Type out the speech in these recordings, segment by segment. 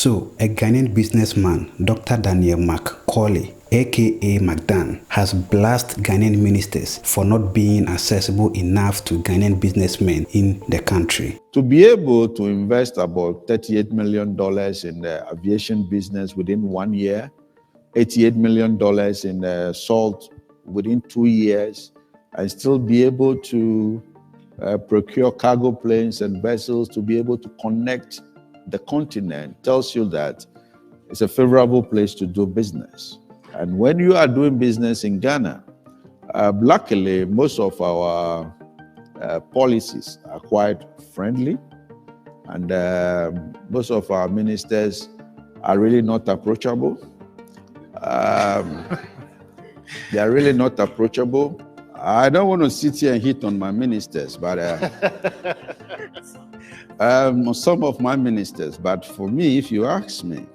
So, a Ghanaian businessman, Dr. Daniel Macaulay, aka McDan, has blasted Ghanaian ministers for not being accessible enough to Ghanaian businessmen in the country. To be able to invest about $38 million in the aviation business within 1 year, $88 million in the salt within 2 years, and still be able to procure cargo planes and vessels to be able to connect the continent tells you that it's a favorable place to do business. And when you are doing business in Ghana, luckily, most of our policies are quite friendly, and most of our ministers are really not approachable. They are really not approachable. I don't want to sit here and hit on my ministers, but some of my ministers. But for me, if you ask me,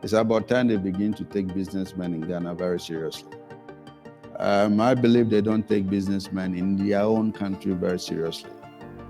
it's about time they begin to take businessmen in Ghana very seriously. I believe they don't take businessmen in their own country very seriously.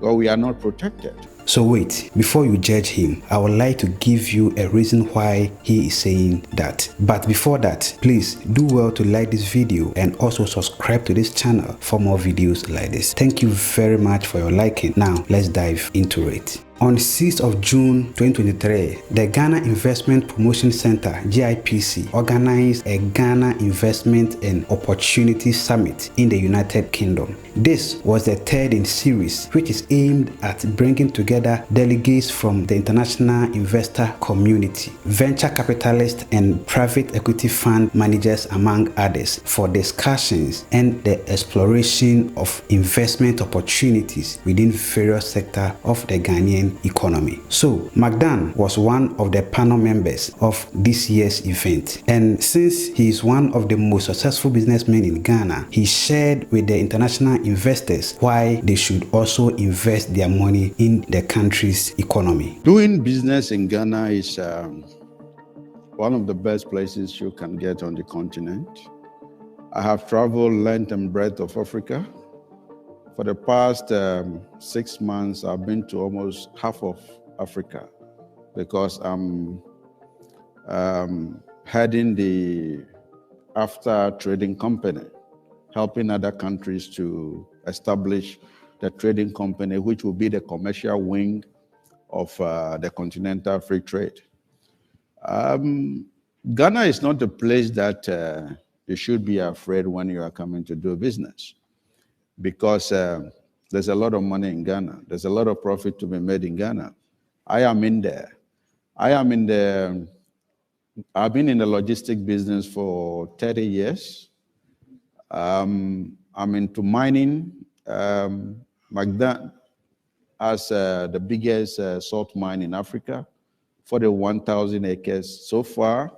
Well, we are not protected. So wait, before you judge him, I would like to give you a reason why he is saying that. But before that, please do well to like this video and also subscribe to this channel for more videos like this. Thank you very much for your liking. Now, let's dive into it. On 6th of June 2023, the Ghana Investment Promotion Center, GIPC, organized a Ghana Investment and Opportunity Summit in the United Kingdom. This was the third in series, which is aimed at bringing together delegates from the international investor community, venture capitalists, and private equity fund managers, among others, for discussions and the exploration of investment opportunities within various sectors of the Ghanaian economy. So, McDan was one of the panel members of this year's event, and since he is one of the most successful businessmen in Ghana, he shared with the international investors why they should also invest their money in the country's economy. Doing business in Ghana is one of the best places you can get on the continent. I have traveled length and breadth of Africa. For the past 6 months, I've been to almost half of Africa because I'm heading the after trading company, helping other countries to establish the trading company, which will be the commercial wing of the continental free trade. Ghana is not a place that you should be afraid when you are coming to do business, because there's a lot of money in Ghana. There's a lot of profit to be made in Ghana. I am in there. I've been in the logistics business for 30 years. I'm into mining. McDan has the biggest salt mine in Africa, 41,000 acres so far.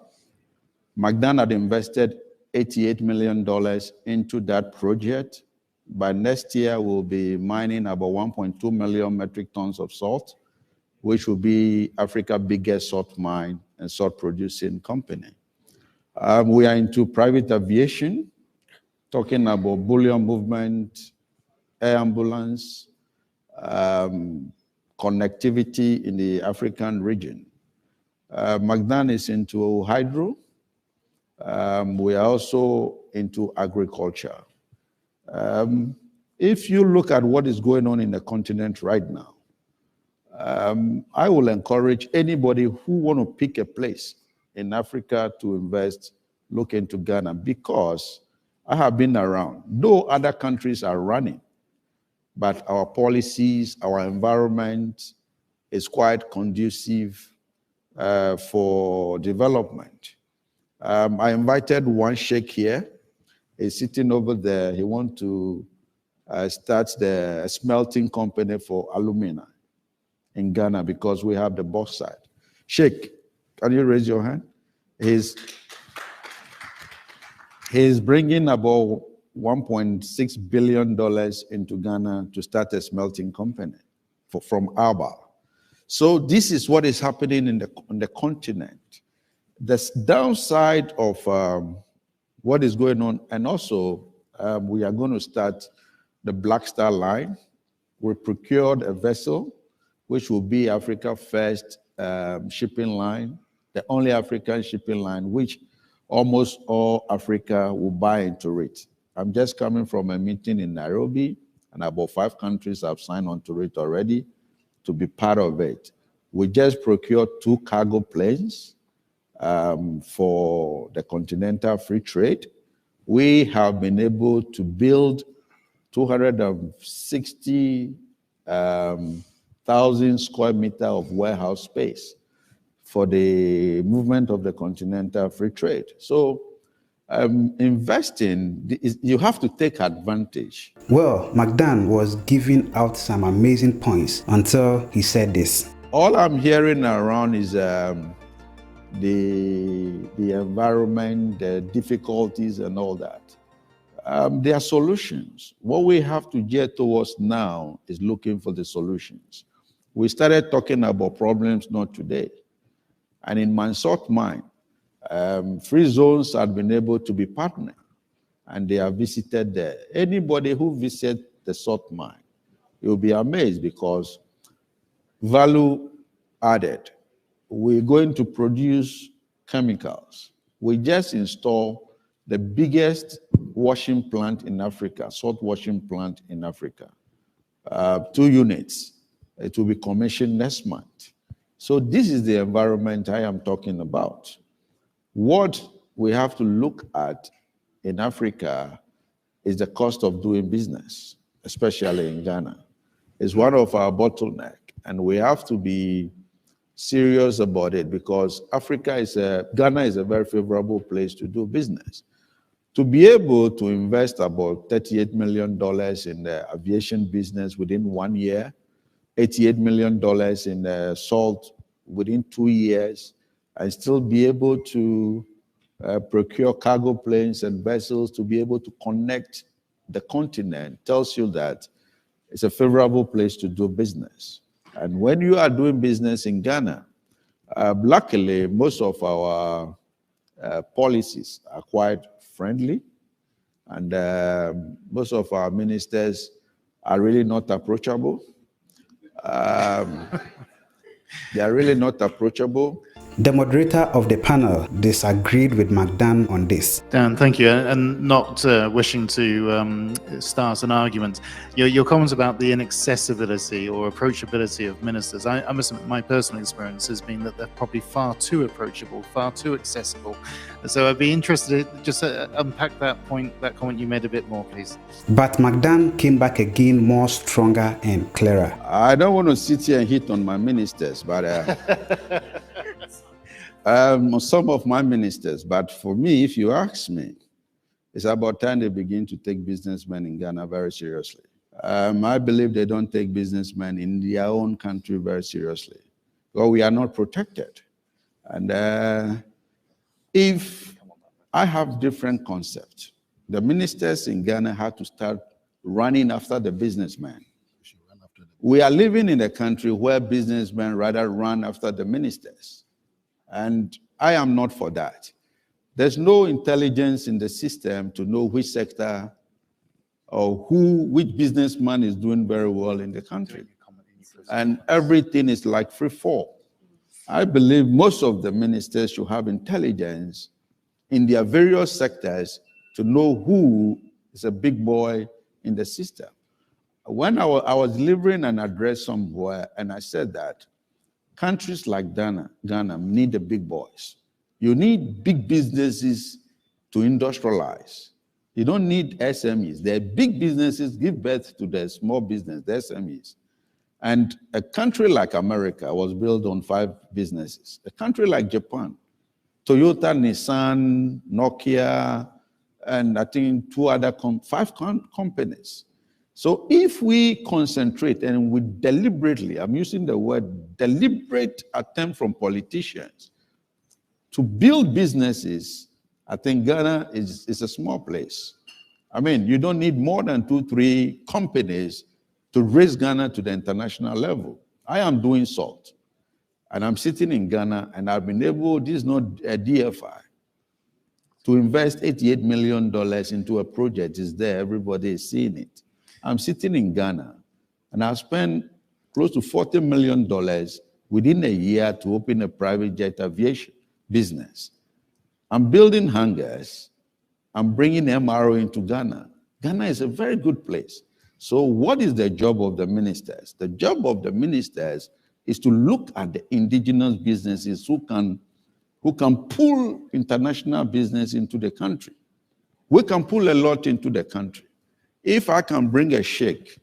McDan had invested $88 million into that project. By next year, we'll be mining about 1.2 million metric tons of salt, which will be Africa's biggest salt mine and salt producing company. We are into private aviation, talking about bullion movement, air ambulance, connectivity in the African region. McDan is into hydro. We are also into agriculture. If you look at what is going on in the continent right now, I will encourage anybody who want to pick a place in Africa to invest, look into Ghana, because I have been around. Though other countries are running, but our policies, our environment is quite conducive for development. I invited one sheikh here. He's sitting over there. He wants to start the smelting company for alumina in Ghana because we have the bauxite. Sheikh, can you raise your hand? He's bringing about $1.6 billion into Ghana to start a smelting company from Aba. So this is what is happening on the continent. The downside of what is going on, and also we are going to start the Black Star line. We procured a vessel which will be Africa's first shipping line, the only African shipping line, which almost all Africa will buy into it. I'm just coming from a meeting in Nairobi, and about 5 countries have signed on to it already to be part of it. We just procured 2 cargo planes for the continental free trade. We have been able to build 260,000 square meters of warehouse space for the movement of the continental free trade. So investing, you have to take advantage. Well, McDan was giving out some amazing points until he said this. All I'm hearing around is the environment, the difficulties and all that. There are solutions. What we have to get towards now is looking for the solutions. We started talking about problems not today. And in my short mind, free zones have been able to be partnered, and they have visited there. Anybody who visits the salt mine, you'll be amazed because value added. We're going to produce chemicals. We just installed the biggest washing plant in Africa, salt washing plant in Africa. 2 units. It will be commissioned next month. So this is the environment I am talking about. What we have to look at in Africa is the cost of doing business, especially in Ghana. It's one of our bottlenecks, and we have to be serious about it because Ghana is a very favorable place to do business. To be able to invest about $38 million in the aviation business within 1 year, $88 million in the salt within 2 years, and still be able to procure cargo planes and vessels to be able to connect the continent tells you that it's a favorable place to do business. And when you are doing business in Ghana, luckily, most of our policies are quite friendly, and most of our ministers are really not approachable. They are really not approachable. The moderator of the panel disagreed with McDan on this. Dan, thank you. And not wishing to start an argument, your comments about the inaccessibility or approachability of ministers, I must admit my personal experience has been that they're probably far too approachable, far too accessible. So I'd be interested to just unpack that comment you made a bit more, please. But McDan came back again more stronger and clearer. I don't want to sit here and hit on my ministers, but some of my ministers, but for me, if you ask me, it's about time they begin to take businessmen in Ghana very seriously. I believe they don't take businessmen in their own country very seriously, because we are not protected. And if I have different concepts, the ministers in Ghana have to start running after the businessmen. We are living in a country where businessmen rather run after the ministers. And I am not for that. There's no intelligence in the system to know which sector or which businessman is doing very well in the country. And everything is like free fall. I believe most of the ministers should have intelligence in their various sectors to know who is a big boy in the system. When I was delivering an address somewhere, and I said that countries like Ghana need the big boys. You need big businesses to industrialize. You don't need SMEs. The big businesses give birth to the small business, the SMEs. And a country like America was built on 5 businesses. A country like Japan, Toyota, Nissan, Nokia, and I think 5 companies. So if we concentrate and we deliberately, I'm using the word deliberate attempt from politicians to build businesses, I think Ghana is a small place. I mean, you don't need more than 2-3 companies to raise Ghana to the international level. I am doing salt, and I'm sitting in Ghana, and I've been able, this is not a DFI, to invest $88 million into a project. Is there, everybody is seeing it. I'm sitting in Ghana, and I've spent close to $40 million within a year to open a private jet aviation business. I'm building hangars. I'm bringing MRO into Ghana. Ghana is a very good place. So what is the job of the ministers? The job of the ministers is to look at the indigenous businesses who can pull international business into the country. We can pull a lot into the country. If I can bring a sheikh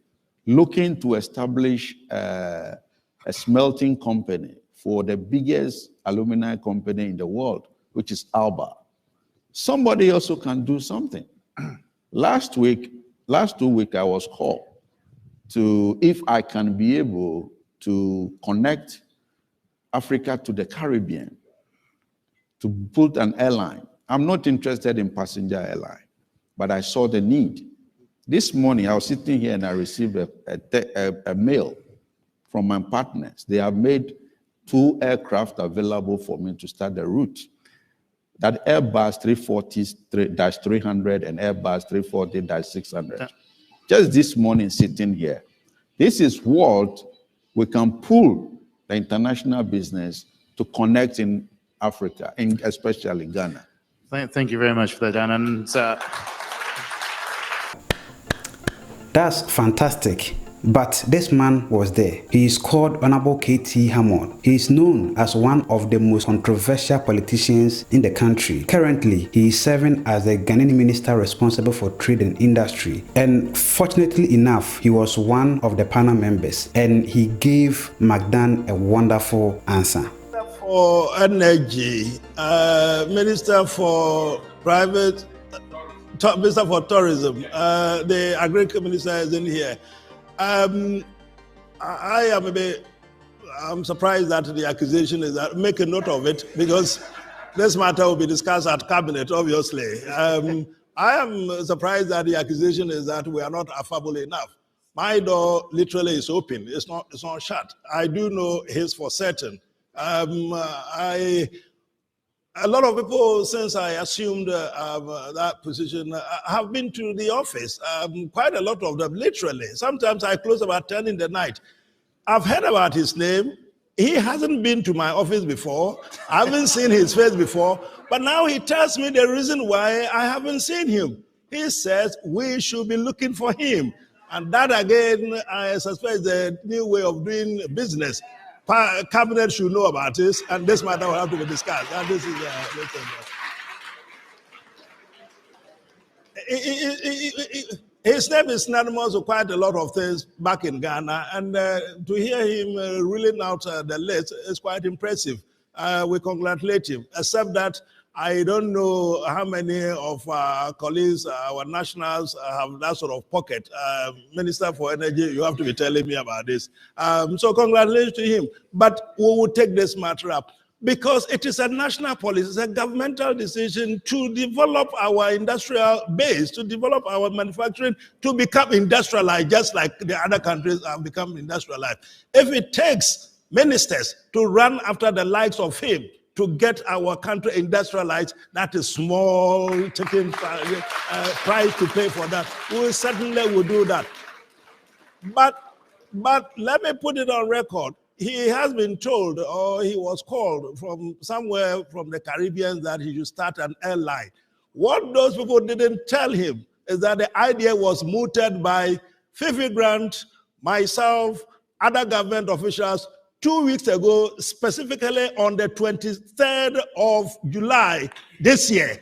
looking to establish a smelting company for the biggest alumina company in the world, which is Alba, somebody also can do something. Last 2 weeks, I was called to if I can be able to connect Africa to the Caribbean, to put an airline. I'm not interested in passenger airline, but I saw the need. This morning, I was sitting here and I received a mail from my partners. They have made 2 aircraft available for me to start the route. That Airbus 340-300 and Airbus 340-600. Just this morning, sitting here. This is what we can pull the international business to connect in Africa, especially Ghana. Thank you very much for that, Dan. And that's fantastic. But this man was there. He is called Honorable K.T. Hammond. He is known as one of the most controversial politicians in the country. Currently, he is serving as the Ghanaian minister responsible for trade and industry. And fortunately enough, he was one of the panel members, and he gave McDan a wonderful answer. For energy, Minister for private, Minister for tourism, the agriculture minister is in here. I'm surprised that the accusation is that, make a note of it, because this matter will be discussed at cabinet, obviously. I am surprised that the accusation is that we are not affable enough. My door literally is open, it's not shut. I do know his for certain. A lot of people, since I assumed that position, have been to the office. Quite a lot of them, literally. Sometimes I close about 10 in the night. I've heard about his name. He hasn't been to my office before. I haven't seen his face before. But now he tells me the reason why I haven't seen him. He says we should be looking for him. And that, again, I suspect is the new way of doing business. Cabinet should know about this, and this matter will have to be discussed. And this is his name is synonymous with quite a lot of things back in Ghana, and to hear him ruling out the list is quite impressive. We congratulate him, except that I don't know how many of our colleagues, our nationals, have that sort of pocket. Minister for Energy, you have to be telling me about this. So congratulations to him. But we will take this matter up because it is a national policy, it's a governmental decision to develop our industrial base, to develop our manufacturing, to become industrialized, just like the other countries have become industrialized. If it takes ministers to run after the likes of him, to get our country industrialized, that is small, taking price to pay for that. We certainly will do that. But let me put it on record. He has been told, or he was called from somewhere from the Caribbean, that he should start an airline. What those people didn't tell him is that the idea was mooted by Fifi Grant, myself, other government officials, 2 weeks ago, specifically on the 23rd of July this year.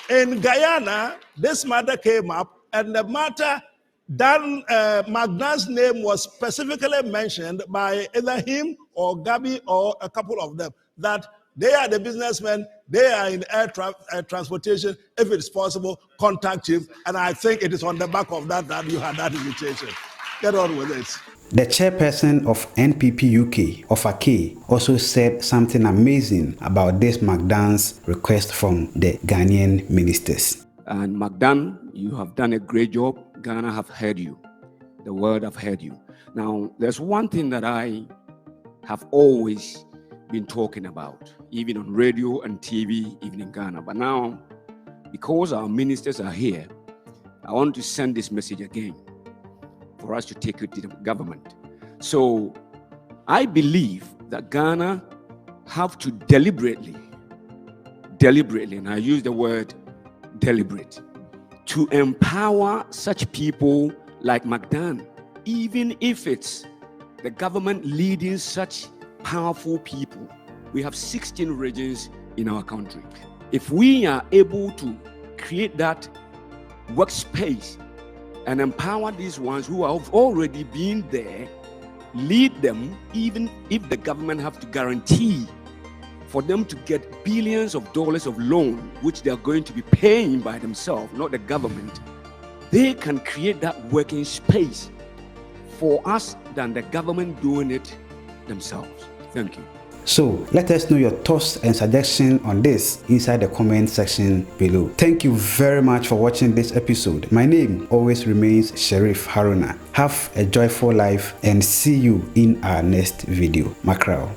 In Guyana, this matter came up, and the matter, McDan's name was specifically mentioned by either him or Gabi or a couple of them, that they are the businessmen, they are in air transportation. If it's possible, contact him. And I think it is on the back of that that you had that invitation. Get on with it. The chairperson of NPP UK, Ofake, also said something amazing about this McDan's request from the Ghanaian ministers. And McDan, you have done a great job. Ghana have heard you. The world have heard you. Now, there's one thing that I have always been talking about, even on radio and TV, even in Ghana. But now, because our ministers are here, I want to send this message again, for us to take it to the government. So I believe that Ghana have to deliberately, and I use the word deliberate, to empower such people like McDan, even if it's the government leading such powerful people. We have 16 regions in our country. If we are able to create that workspace and empower these ones who have already been there, lead them, even if the government have to guarantee for them to get billions of dollars of loan, which they are going to be paying by themselves, not the government, they can create that working space for us than the government doing it themselves. Thank you. So let us know your thoughts and suggestions on this inside the comment section below. Thank you very much for watching this episode. My name always remains Sheriff Haruna. Have a joyful life and see you in our next video. Mackerel.